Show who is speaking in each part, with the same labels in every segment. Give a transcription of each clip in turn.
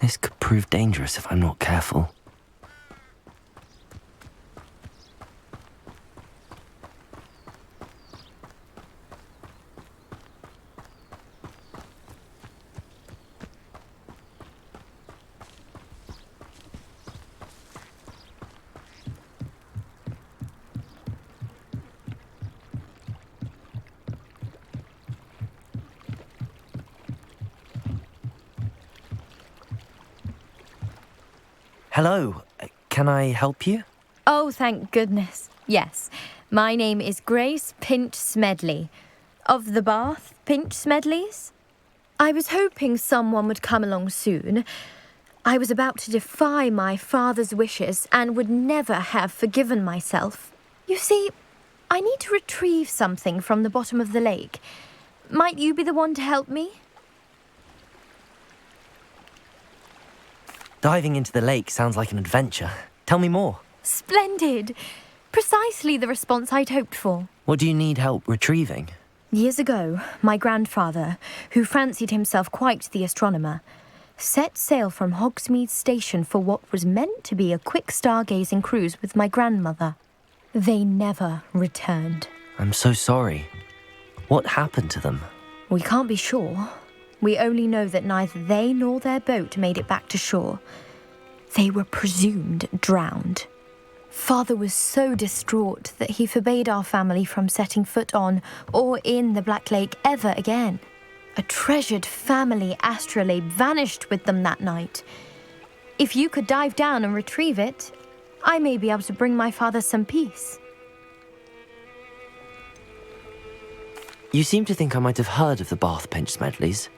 Speaker 1: This could prove dangerous if I'm not careful. Hello, can I help you?
Speaker 2: Oh, thank goodness. Yes, my name is Grace Pinch Smedley, of the Bath Pinch Smedleys. I was hoping someone would come along soon. I was about to defy my father's wishes and would never have forgiven myself. You see, I need to retrieve something from the bottom of the lake. Might you be the one to help me?
Speaker 1: Diving into the lake sounds like an adventure. Tell me more.
Speaker 2: Splendid! Precisely the response I'd hoped for.
Speaker 1: What do you need help retrieving?
Speaker 2: Years ago, my grandfather, who fancied himself quite the astronomer, set sail from Hogsmeade Station for what was meant to be a quick stargazing cruise with my grandmother. They never returned.
Speaker 1: I'm so sorry. What happened to them?
Speaker 2: We can't be sure. We only know that neither they nor their boat made it back to shore. They were presumed drowned. Father was so distraught that he forbade our family from setting foot on or in the Black Lake ever again. A treasured family astrolabe vanished with them that night. If you could dive down and retrieve it, I may be able to bring my father some peace.
Speaker 1: You seem to think I might have heard of the Bath Pinch Smedleys.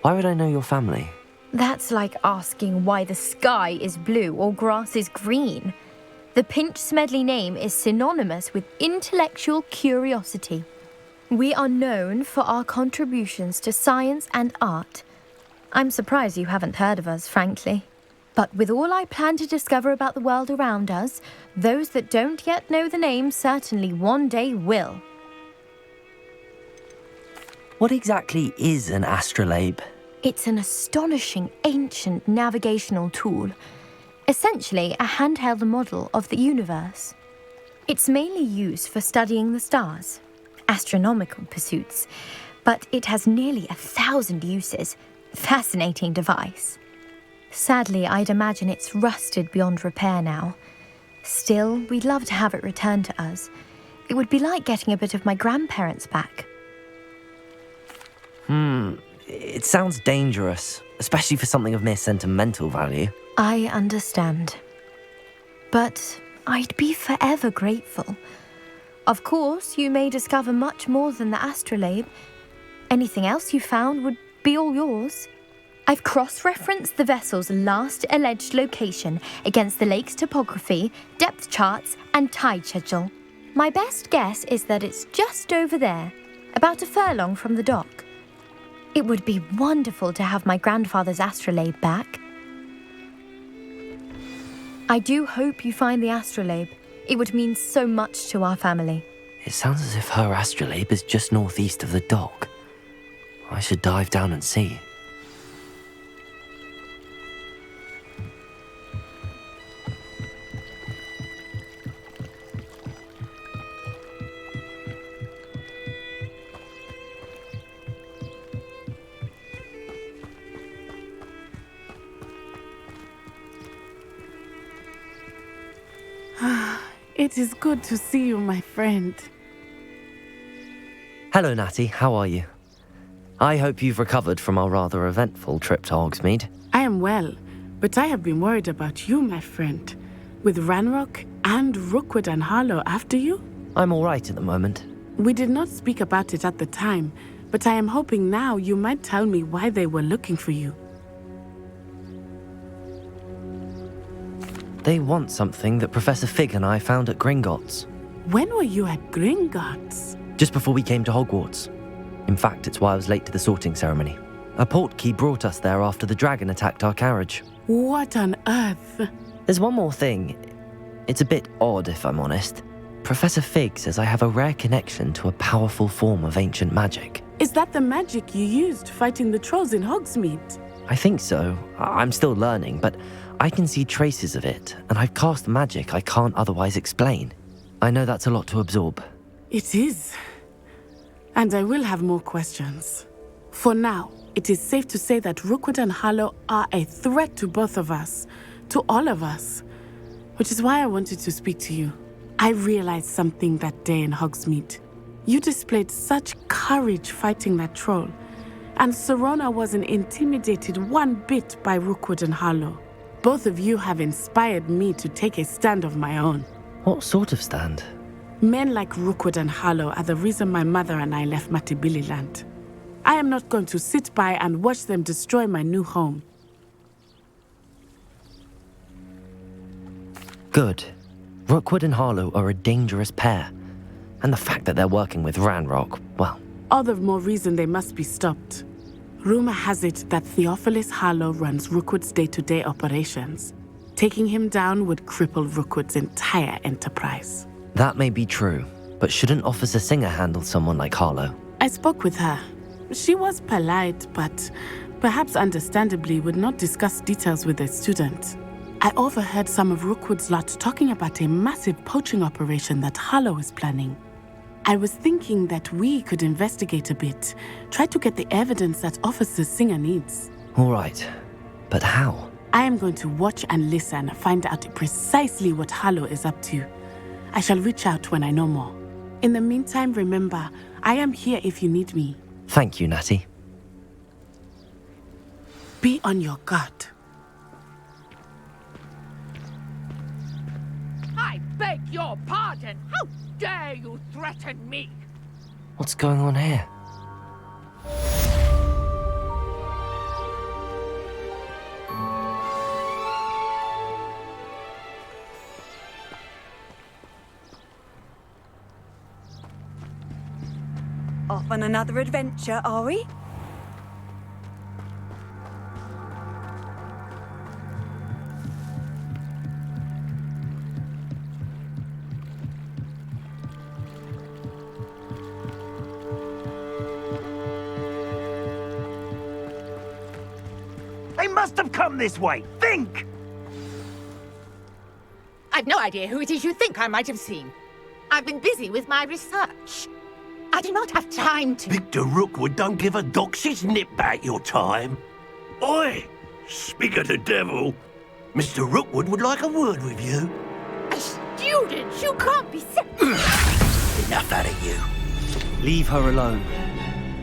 Speaker 1: Why would I know your family?
Speaker 2: That's like asking why the sky is blue or grass is green. The Pinch Smedley name is synonymous with intellectual curiosity. We are known for our contributions to science and art. I'm surprised you haven't heard of us, frankly. But with all I plan to discover about the world around us, those that don't yet know the name certainly one day will.
Speaker 1: What exactly is an astrolabe?
Speaker 2: It's an astonishing ancient navigational tool, essentially a handheld model of the universe. It's mainly used for studying the stars, astronomical pursuits, but it has nearly 1,000 uses. Fascinating device. Sadly, I'd imagine it's rusted beyond repair now. Still, we'd love to have it returned to us. It would be like getting a bit of my grandparents back.
Speaker 1: It sounds dangerous, especially for something of mere sentimental value.
Speaker 2: I understand. But I'd be forever grateful. Of course, you may discover much more than the astrolabe. Anything else you found would be all yours. I've cross-referenced the vessel's last alleged location against the lake's topography, depth charts, and tide schedule. My best guess is that it's just over there, about a furlong from the dock. It would be wonderful to have my grandfather's astrolabe back. I do hope you find the astrolabe. It would mean so much to our family.
Speaker 1: It sounds as if her astrolabe is just northeast of the dock. I should dive down and see.
Speaker 3: It is good to see you, my friend.
Speaker 1: Hello, Natty. How are you? I hope you've recovered from our rather eventful trip to Hogsmeade.
Speaker 3: I am well, but I have been worried about you, my friend. With Ranrock and Rookwood and Harlow after you?
Speaker 1: I'm all right at the moment.
Speaker 3: We did not speak about it at the time, but I am hoping now you might tell me why they were looking for you.
Speaker 1: They want something that Professor Fig and I found at Gringotts.
Speaker 3: When were you at Gringotts?
Speaker 1: Just before we came to Hogwarts. In fact, it's why I was late to the sorting ceremony. A portkey brought us there after the dragon attacked our carriage.
Speaker 3: What on earth?
Speaker 1: There's one more thing. It's a bit odd, if I'm honest. Professor Fig says I have a rare connection to a powerful form of ancient magic.
Speaker 3: Is that the magic you used fighting the trolls in Hogsmeade?
Speaker 1: I think so. I'm still learning, but I can see traces of it, and I've cast magic I can't otherwise explain. I know that's a lot to absorb.
Speaker 3: It is. And I will have more questions. For now, it is safe to say that Rookwood and Harlow are a threat to both of us, to all of us, which is why I wanted to speak to you. I realized something that day in Hogsmeade. You displayed such courage fighting that troll, and Serona wasn't intimidated one bit by Rookwood and Harlow. Both of you have inspired me to take a stand of my own.
Speaker 1: What sort of stand?
Speaker 3: Men like Rookwood and Harlow are the reason my mother and I left Matabeleland. I am not going to sit by and watch them destroy my new home.
Speaker 1: Good. Rookwood and Harlow are a dangerous pair. And the fact that they're working with Ranrock, well...
Speaker 3: All the more reason they must be stopped. Rumor has it that Theophilus Harlow runs Rookwood's day-to-day operations. Taking him down would cripple Rookwood's entire enterprise.
Speaker 1: That may be true, but shouldn't Officer Singer handle someone like Harlow?
Speaker 3: I spoke with her. She was polite, but perhaps understandably would not discuss details with a student. I overheard some of Rookwood's lot talking about a massive poaching operation that Harlow is planning. I was thinking that we could investigate a bit, try to get the evidence that Officer Singer needs.
Speaker 1: All right, but how?
Speaker 3: I am going to watch and listen, find out precisely what Harlow is up to. I shall reach out when I know more. In the meantime, remember, I am here if you need me.
Speaker 1: Thank you, Natty.
Speaker 3: Be on your guard.
Speaker 4: I beg your pardon! How dare you threaten me?
Speaker 1: What's going on here?
Speaker 5: Off on another adventure, are we?
Speaker 6: They must have come this way. Think!
Speaker 4: I've no idea who it is you think I might have seen. I've been busy with my research. I do not have time to...
Speaker 6: Victor Rookwood don't give a doxy's nip back your time. Oi! Speak of the devil. Mr. Rookwood would like a word with you.
Speaker 4: A student? You can't be so...
Speaker 6: Enough out of you.
Speaker 1: Leave her alone.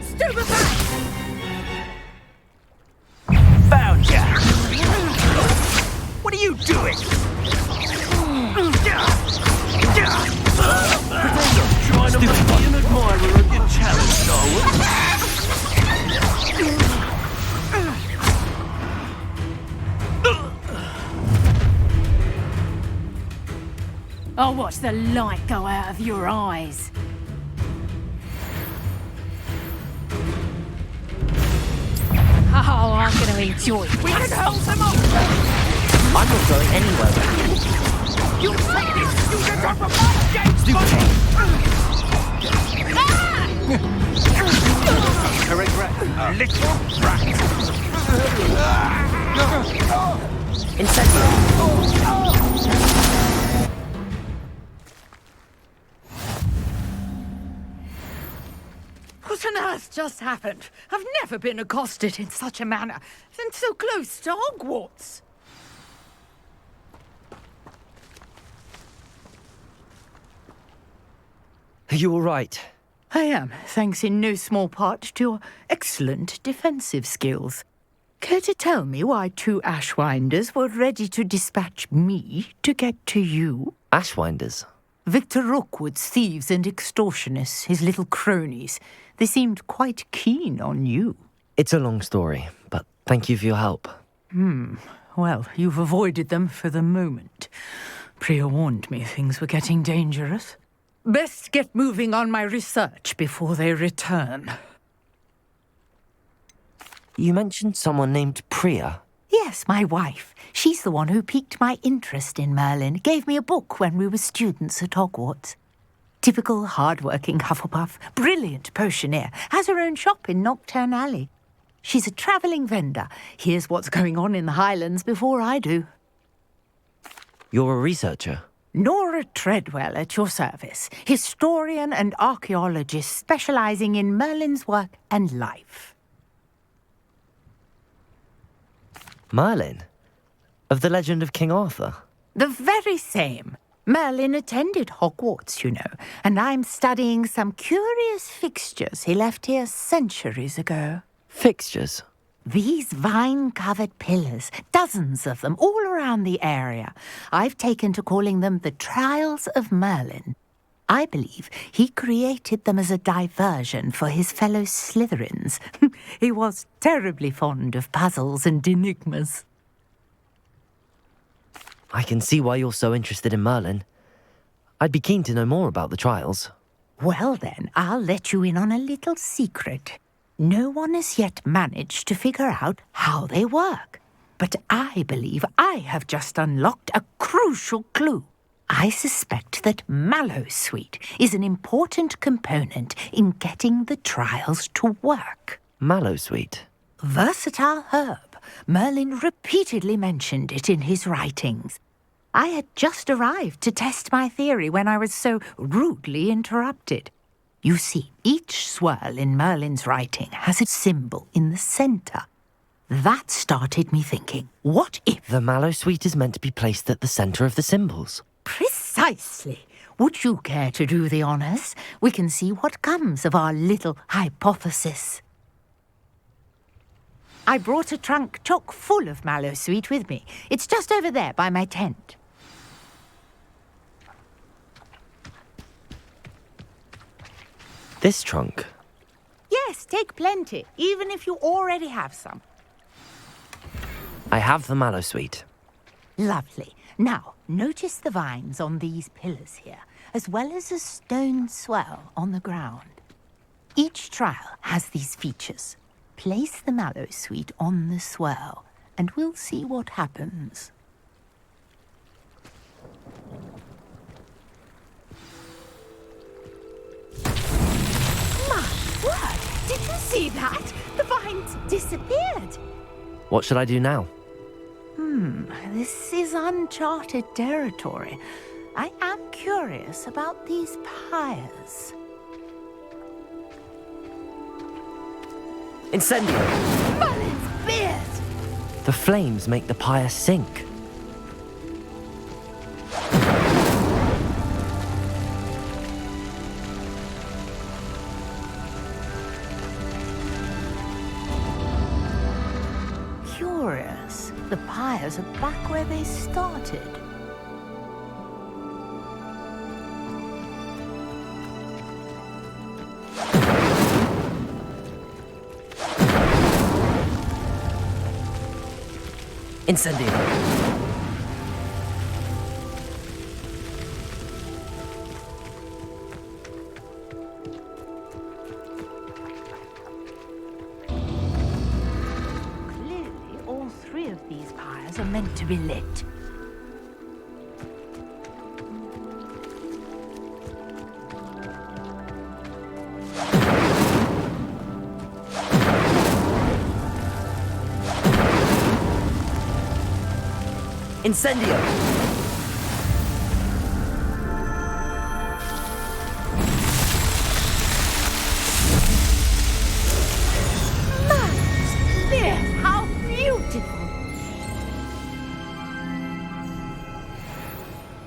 Speaker 4: Stupefy!
Speaker 6: Found ya! What are you doing? Trying to be an admirer of your talent, Darwin.
Speaker 4: I'll watch the light go out of your eyes. Oh, I'm going to enjoy it. We can hold them off!
Speaker 1: I'm not going anywhere.
Speaker 4: You take this student off of my gates!
Speaker 6: I regret little brat.
Speaker 1: Incendiary.
Speaker 4: What on earth just happened? I've never been accosted in such a manner, and so close to Hogwarts.
Speaker 1: Are you all right?
Speaker 4: I am, thanks in no small part to your excellent defensive skills. Care to tell me why two Ashwinders were ready to dispatch me to get to you?
Speaker 1: Ashwinders?
Speaker 4: Victor Rookwood's thieves and extortionists, his little cronies. They seemed quite keen on you.
Speaker 1: It's a long story, but thank you for your help.
Speaker 4: Well, you've avoided them for the moment. Priya warned me things were getting dangerous. Best get moving on my research before they return.
Speaker 1: You mentioned someone named Priya.
Speaker 4: Yes, my wife. She's the one who piqued my interest in Merlin. Gave me a book when we were students at Hogwarts. Typical hard-working Hufflepuff, brilliant potioneer, has her own shop in Knockturn Alley. She's a travelling vendor. Hears what's going on in the Highlands before I do.
Speaker 1: You're a researcher?
Speaker 4: Nora Treadwell at your service, historian and archaeologist specialising in Merlin's work and life.
Speaker 1: Merlin? Of the legend of King Arthur?
Speaker 4: The very same. Merlin attended Hogwarts, you know, and I'm studying some curious fixtures he left here centuries ago.
Speaker 1: Fixtures?
Speaker 4: These vine-covered pillars, dozens of them, all around the area. I've taken to calling them the Trials of Merlin. I believe he created them as a diversion for his fellow Slytherins. He was terribly fond of puzzles and enigmas.
Speaker 1: I can see why you're so interested in Merlin. I'd be keen to know more about the trials.
Speaker 4: Well then, I'll let you in on a little secret. No one has yet managed to figure out how they work. But I believe I have just unlocked a crucial clue. I suspect that Mallowsweet is an important component in getting the trials to work.
Speaker 1: Mallowsweet?
Speaker 4: Versatile herb. Merlin repeatedly mentioned it in his writings. I had just arrived to test my theory when I was so rudely interrupted. You see, each swirl in Merlin's writing has a symbol in the centre. That started me thinking, what if...
Speaker 1: The Mallowsweet is meant to be placed at the centre of the symbols.
Speaker 4: Precisely. Would you care to do the honours? We can see what comes of our little hypothesis. I brought a trunk chock full of Mallowsweet with me. It's just over there by my tent.
Speaker 1: This trunk?
Speaker 4: Yes, take plenty, even if you already have some.
Speaker 1: I have the Mallowsweet.
Speaker 4: Lovely. Now, notice the vines on these pillars here, as well as a stone swell on the ground. Each trial has these features. Place the Mallowsweet on the swell, and we'll see what happens. My word! Did you see that? The vines disappeared.
Speaker 1: What should I do now?
Speaker 4: This is uncharted territory. I am curious about these pyres.
Speaker 1: Incendio!
Speaker 4: Merlin's beard!
Speaker 1: The flames make the pyre sink.
Speaker 4: Curious. The pyres are back where they started.
Speaker 1: Incendio!
Speaker 4: Clearly, all three of these pyres are meant to be lit.
Speaker 1: Incendio!
Speaker 4: Yes, how beautiful!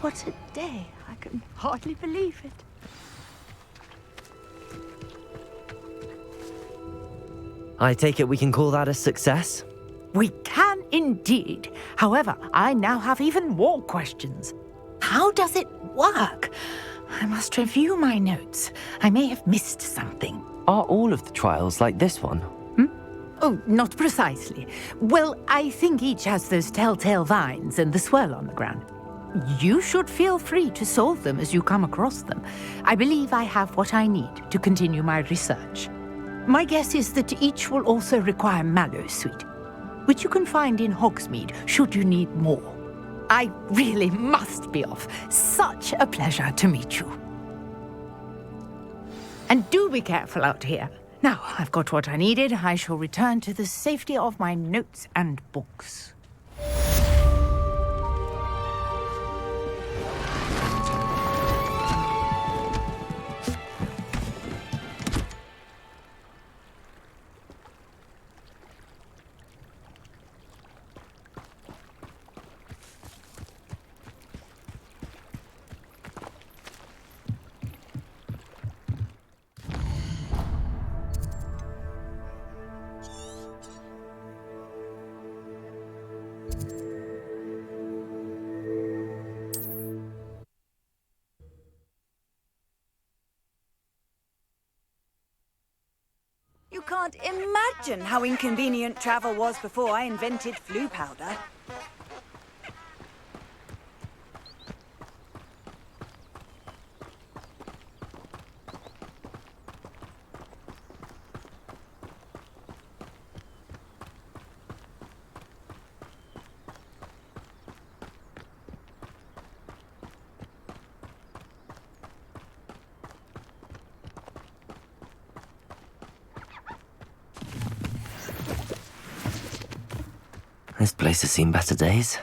Speaker 4: What a day. I can hardly believe it.
Speaker 1: I take it we can call that a success?
Speaker 4: We can indeed. However, I now have even more questions. How does it work? I must review my notes. I may have missed something.
Speaker 1: Are all of the trials like this one?
Speaker 4: Oh, not precisely. Well, I think each has those telltale vines and the swirl on the ground. You should feel free to solve them as you come across them. I believe I have what I need to continue my research. My guess is that each will also require Mallowsweet, which you can find in Hogsmeade should you need more. I really must be off. Such a pleasure to meet you. And do be careful out here. Now I've got what I needed, I shall return to the safety of my notes and books.
Speaker 5: You can't imagine how inconvenient travel was before I invented flu powder.
Speaker 1: This place has seen better days.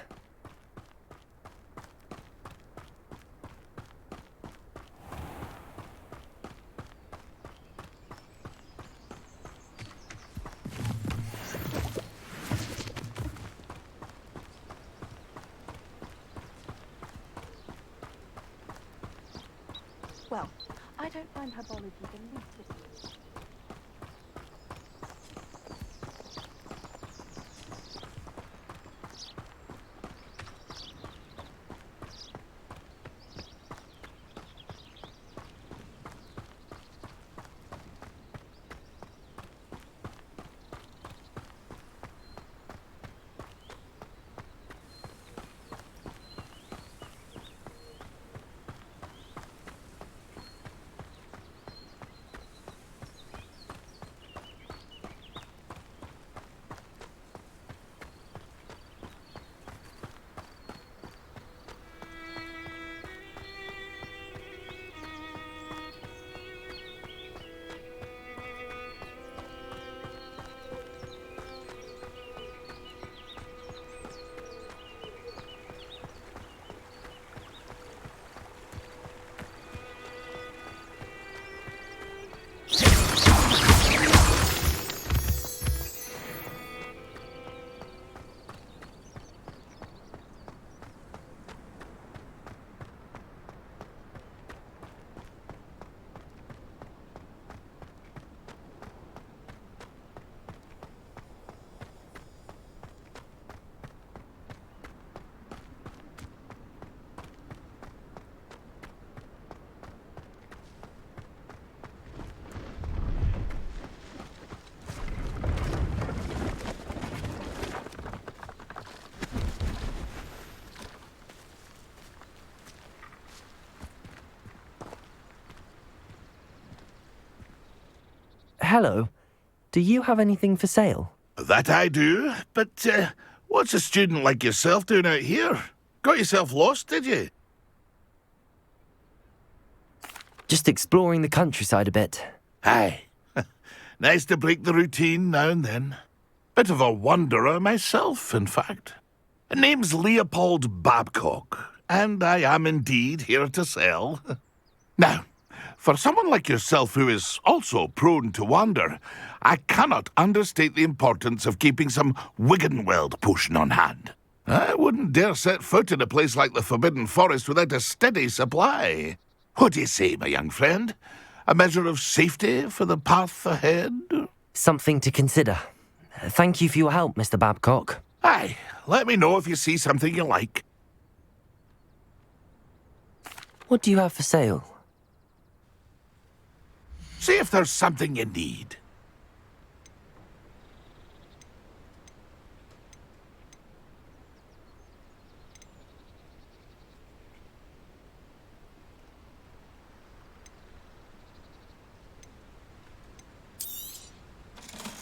Speaker 5: Well, I don't find herbology the least.
Speaker 1: Hello. Do you have anything for sale?
Speaker 7: That I do, but what's a student like yourself doing out here? Got yourself lost, did you?
Speaker 1: Just exploring the countryside a bit.
Speaker 7: Aye. Nice to break the routine now and then. Bit of a wanderer myself, in fact. Name's Leopold Babcock, and I am indeed here to sell. Now, for someone like yourself who is also prone to wander, I cannot understate the importance of keeping some Wiggenweld potion on hand. I wouldn't dare set foot in a place like the Forbidden Forest without a steady supply. What do you say, my young friend? A measure of safety for the path ahead?
Speaker 1: Something to consider. Thank you for your help, Mr. Babcock.
Speaker 7: Aye, let me know if you see something you like.
Speaker 1: What do you have for sale?
Speaker 7: See if there's something you need.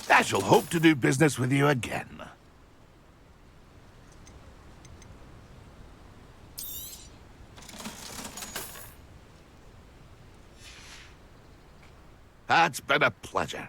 Speaker 7: I shall hope to do business with you again. That's been a pleasure.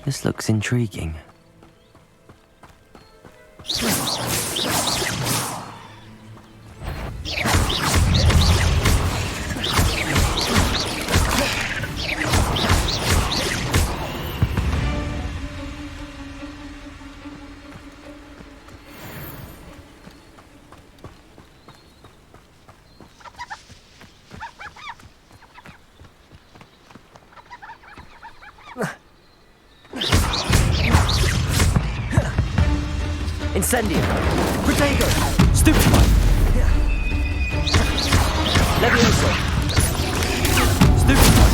Speaker 1: This looks intriguing.
Speaker 8: Incendio! Protego! Stupefy! Levioso! Stupefy!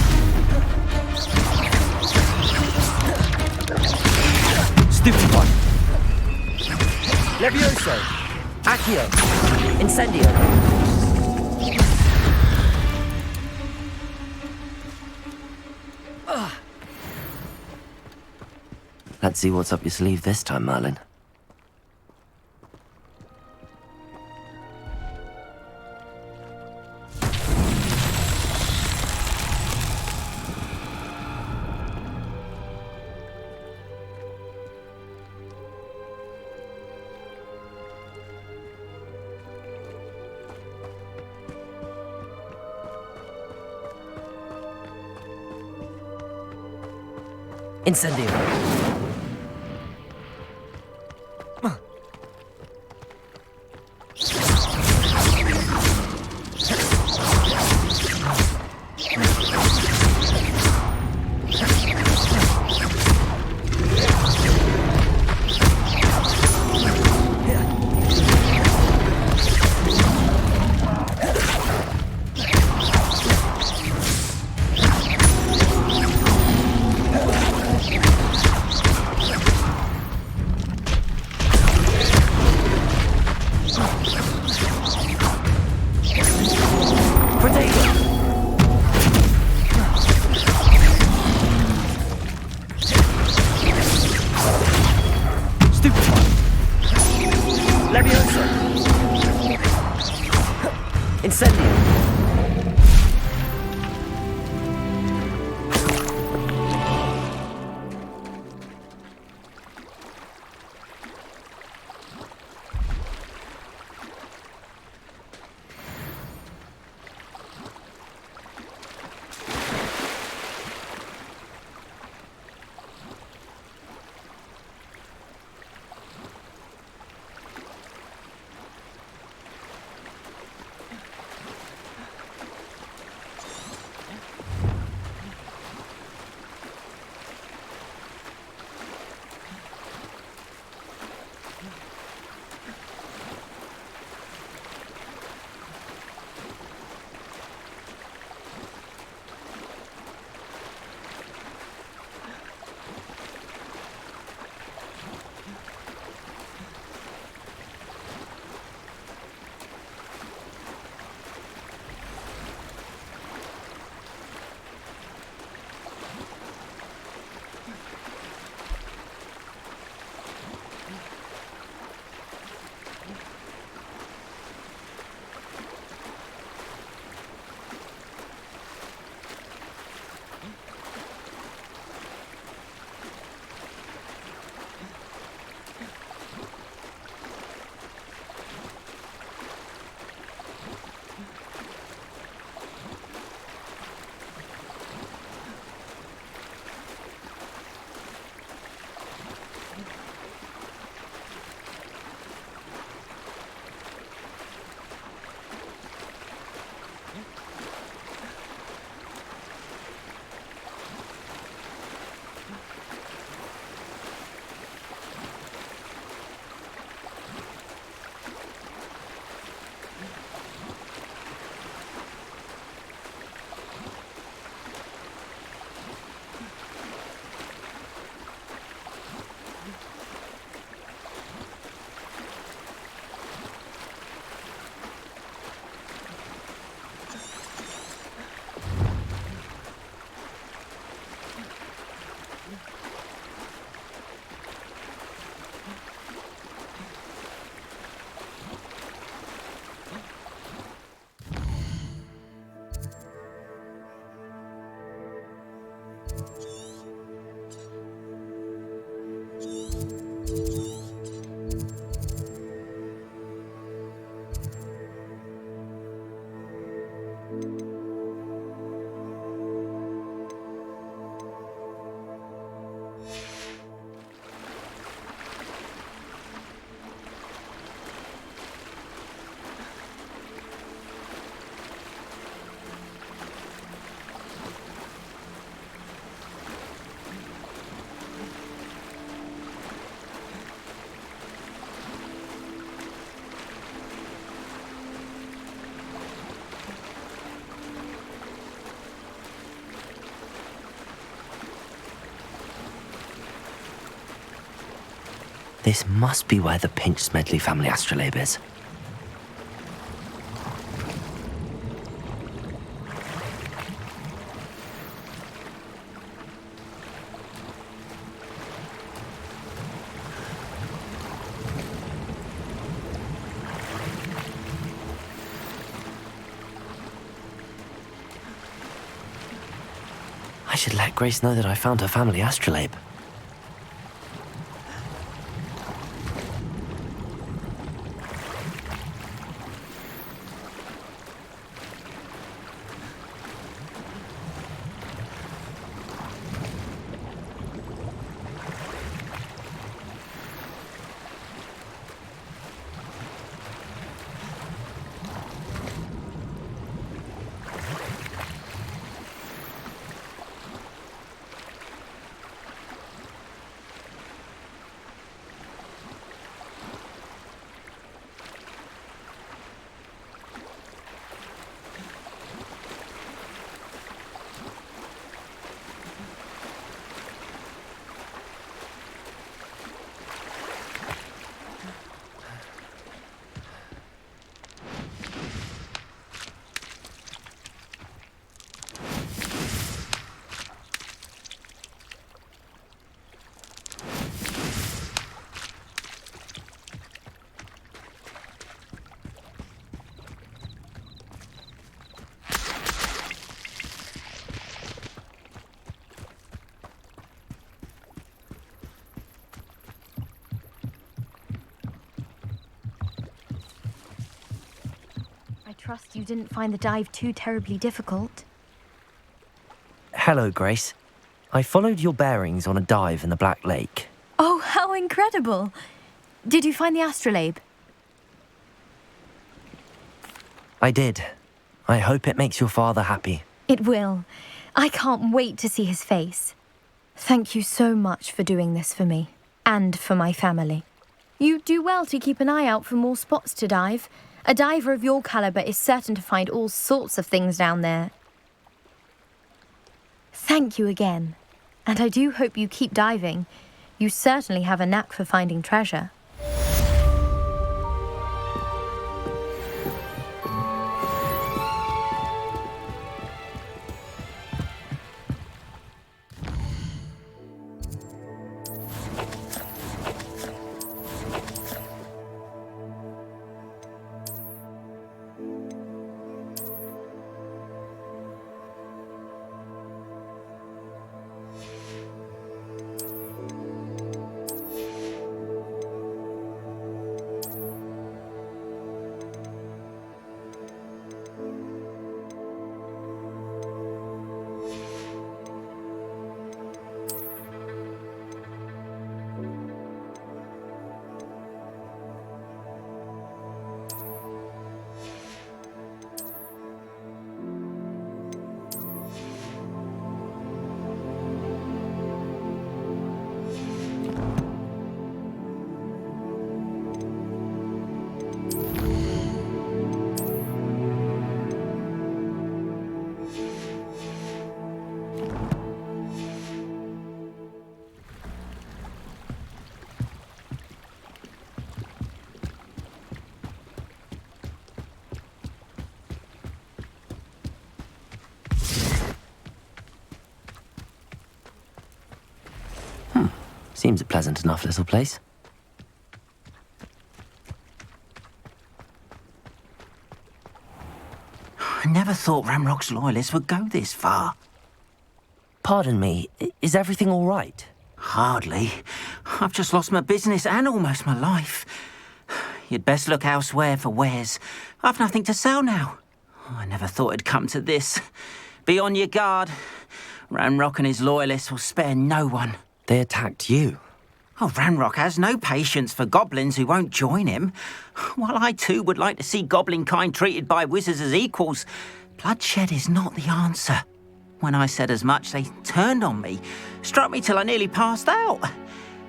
Speaker 8: Stupefy! Levioso! Accio! Incendio!
Speaker 1: Let's see what's up your sleeve this time, Merlin.
Speaker 8: Incendio!
Speaker 1: This must be where the Pinch Smedley family astrolabe is. I should let Grace know that I found her family astrolabe.
Speaker 2: I trust you didn't find the dive too terribly difficult.
Speaker 1: Hello, Grace. I followed your bearings on a dive in the Black Lake.
Speaker 2: Oh, how incredible! Did you find the astrolabe?
Speaker 1: I did. I hope it makes your father happy.
Speaker 2: It will. I can't wait to see his face. Thank you so much for doing this for me, and for my family. You do well to keep an eye out for more spots to dive. A diver of your caliber is certain to find all sorts of things down there. Thank you again, and I do hope you keep diving. You certainly have a knack for finding treasure.
Speaker 1: Seems a pleasant enough little place.
Speaker 9: I never thought Ramrock's loyalists would go this far.
Speaker 1: Pardon me, is everything all right?
Speaker 9: Hardly. I've just lost my business and almost my life. You'd best look elsewhere for wares. I've nothing to sell now. I never thought it'd come to this. Be on your guard. Ramrock and his loyalists will spare no one.
Speaker 1: They attacked you.
Speaker 9: Oh, Ramrock has no patience for goblins who won't join him. While I too would like to see goblin kind treated by wizards as equals, bloodshed is not the answer. When I said as much, they turned on me, struck me till I nearly passed out.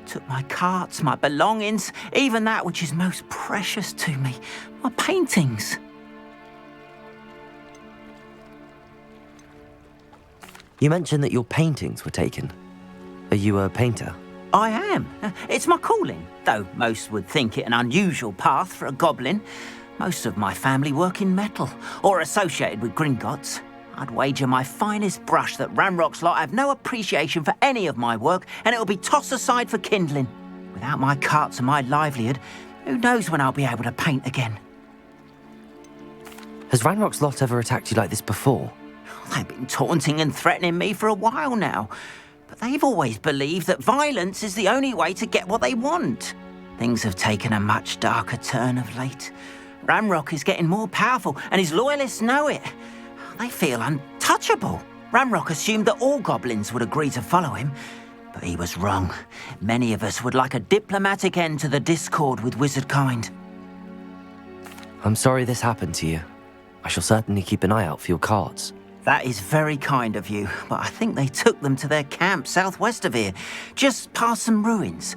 Speaker 9: Took my carts, my belongings, even that which is most precious to me, my paintings.
Speaker 1: You mentioned that your paintings were taken. Are you a painter?
Speaker 9: I am. It's my calling, though most would think it an unusual path for a goblin. Most of my family work in metal, or associated with Gringotts. I'd wager my finest brush that Ranrock's lot have no appreciation for any of my work, and it'll be tossed aside for kindling. Without my carts and my livelihood, who knows when I'll be able to paint again?
Speaker 1: Has Ranrock's lot ever attacked you like this before?
Speaker 9: They've been taunting and threatening me for a while now. But they've always believed that violence is the only way to get what they want. Things have taken a much darker turn of late. Ranrock is getting more powerful, and his loyalists know it. They feel untouchable. Ranrock assumed that all goblins would agree to follow him, but he was wrong. Many of us would like a diplomatic end to the discord with wizard kind.
Speaker 1: I'm sorry this happened to you. I shall certainly keep an eye out for your carts.
Speaker 9: That is very kind of you, but I think they took them to their camp southwest of here, just past some ruins.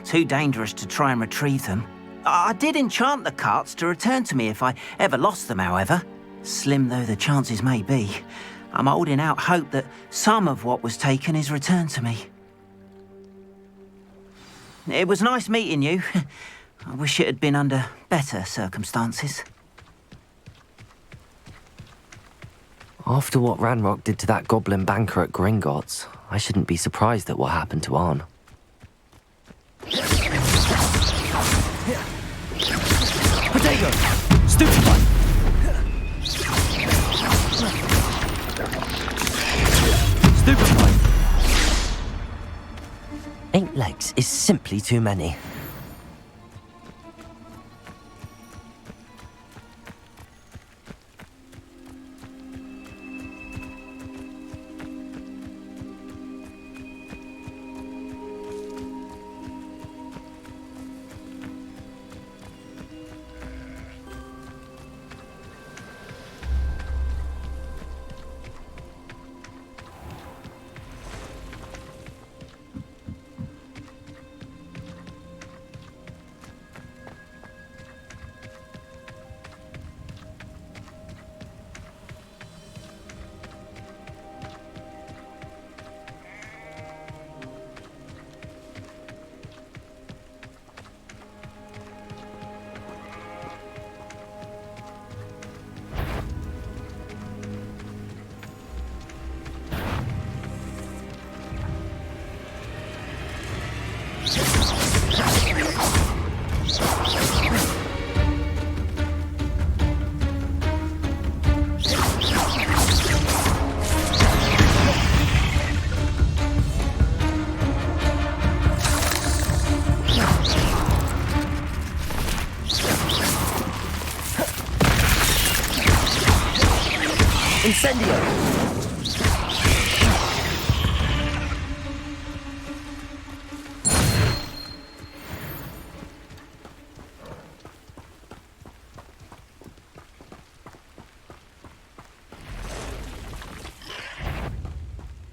Speaker 9: Too dangerous to try and retrieve them. I did enchant the carts to return to me if I ever lost them, however. Slim though the chances may be, I'm holding out hope that some of what was taken is returned to me. It was nice meeting you. I wish it had been under better circumstances.
Speaker 1: After what Ranrock did to that goblin banker at Gringotts, I shouldn't be surprised at what happened to Arn.
Speaker 8: Potato! Stupefy! Stupefy!
Speaker 1: 8 legs is simply too many.
Speaker 8: Incendio!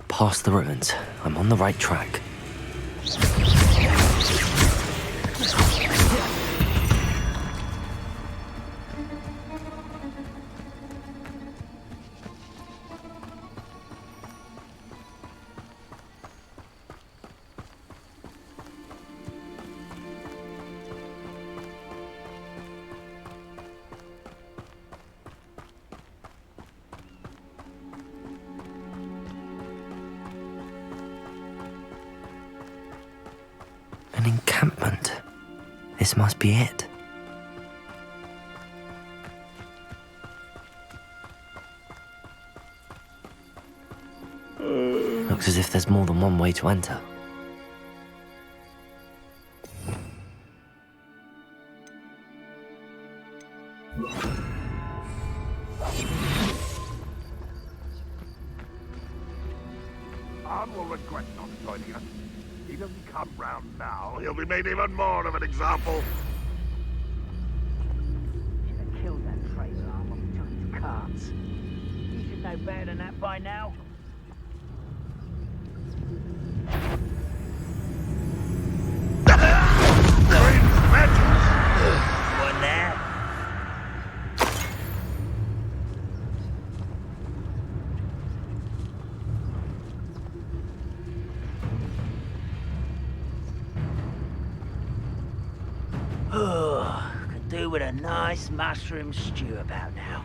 Speaker 1: Past the ruins. I'm on the right track. An encampment. This must be it. Looks as if there's more than one way to enter.
Speaker 7: Arn will regret not joining us. He doesn't come round now, he'll be made even more of an example.
Speaker 9: Should have killed that traitor Arn when we took his carts. You should know better than that by now. One there. Could do with a nice mushroom stew about now.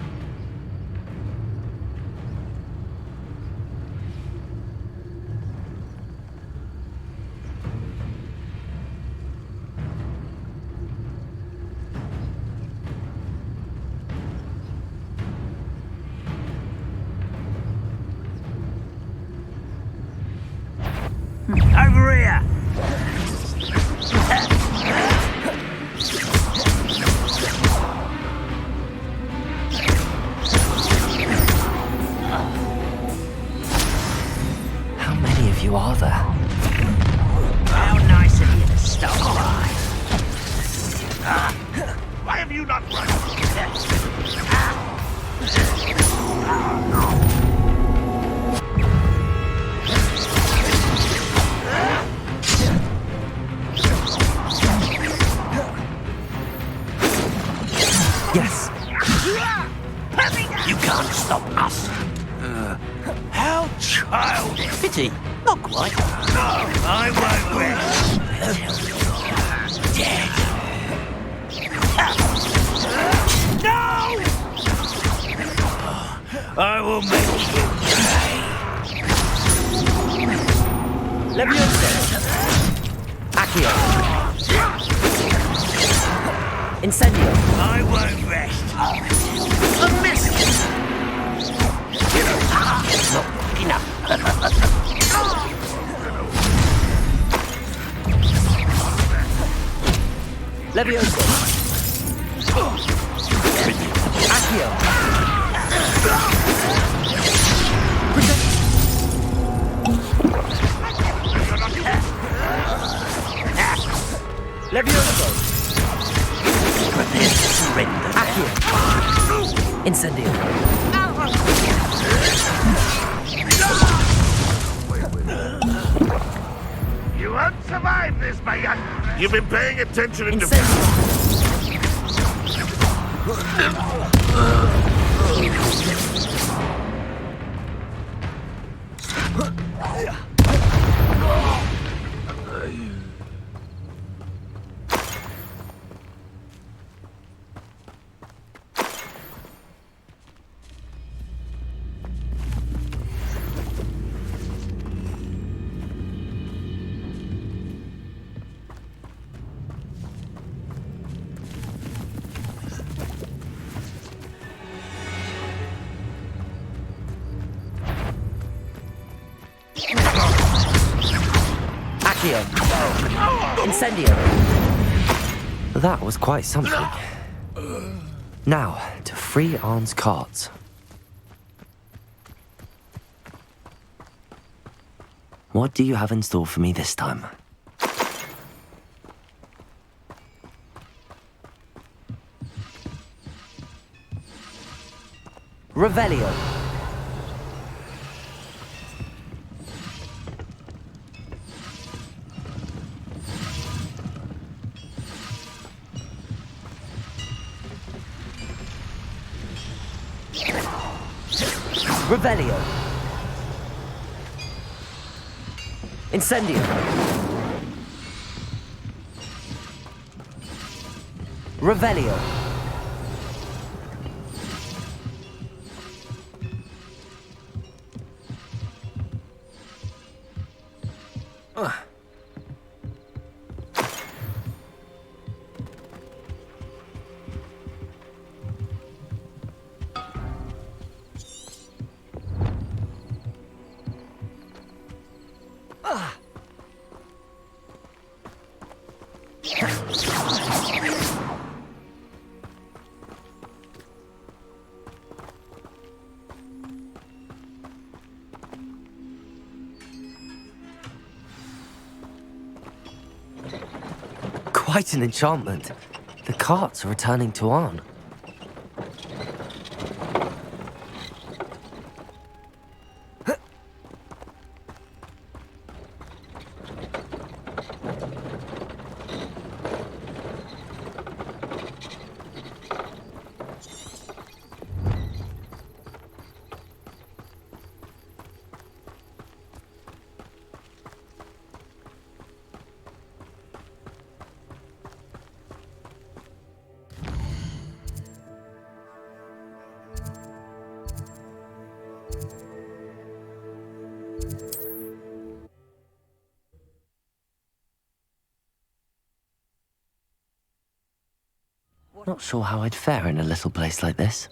Speaker 9: Over here!
Speaker 1: How many of you are there?
Speaker 9: How nice of you to stop by.
Speaker 7: Why have you not run?
Speaker 1: Yes.
Speaker 6: You can't stop us. How childish.
Speaker 8: Pity. Not quite.
Speaker 6: No, I won't rest until you're dead. No! I will make you pay.
Speaker 8: Leviosa. Accio. Incendio.
Speaker 6: I won't rest.
Speaker 8: A miss.
Speaker 6: Not quick enough.
Speaker 8: Leviosa. Accio. Leviosa.
Speaker 6: Prepare to surrender.
Speaker 8: Accio. Incendio.
Speaker 7: You won't survive this, my young. You've been paying attention in
Speaker 8: Incendio. Accio. Incendio.
Speaker 1: That was quite something. Now, to free Arn's carts. What do you have in store for me this time?
Speaker 8: Revelio. Revelio. Incendio. Revelio.
Speaker 1: Quite an enchantment. The carts are returning to Arn. Not sure how I'd fare in a little place like this.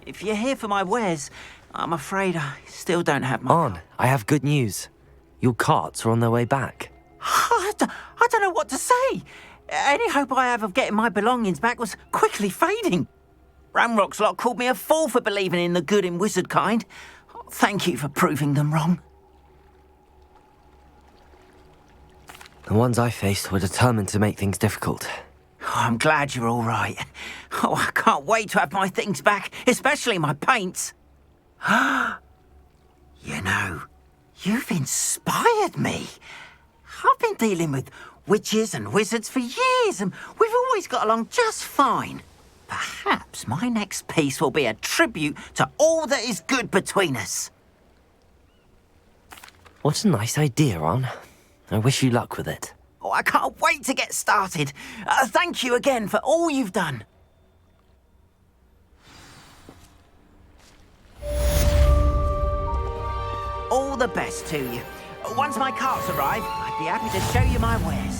Speaker 9: If you're here for my wares, I'm afraid I still don't have my...
Speaker 1: On, I have good news. Your carts are on their way back.
Speaker 9: I don't know what to say. Any hope I have of getting my belongings back was quickly fading. Ramrock's lot called me a fool for believing in the good in wizard kind. Thank you for proving them wrong.
Speaker 1: The ones I faced were determined to make things difficult.
Speaker 9: Oh, I'm glad you're all right. Oh, I can't wait to have my things back, especially my paints. You know, you've inspired me. I've been dealing with witches and wizards for years, and we've always got along just fine. Perhaps my next piece will be a tribute to all that is good between us.
Speaker 1: What a nice idea, On. I wish you luck with it.
Speaker 9: Oh, I can't wait to get started. Thank you again for all you've done. All the best to you. Once my carts arrive, I'd be happy to show you my wares.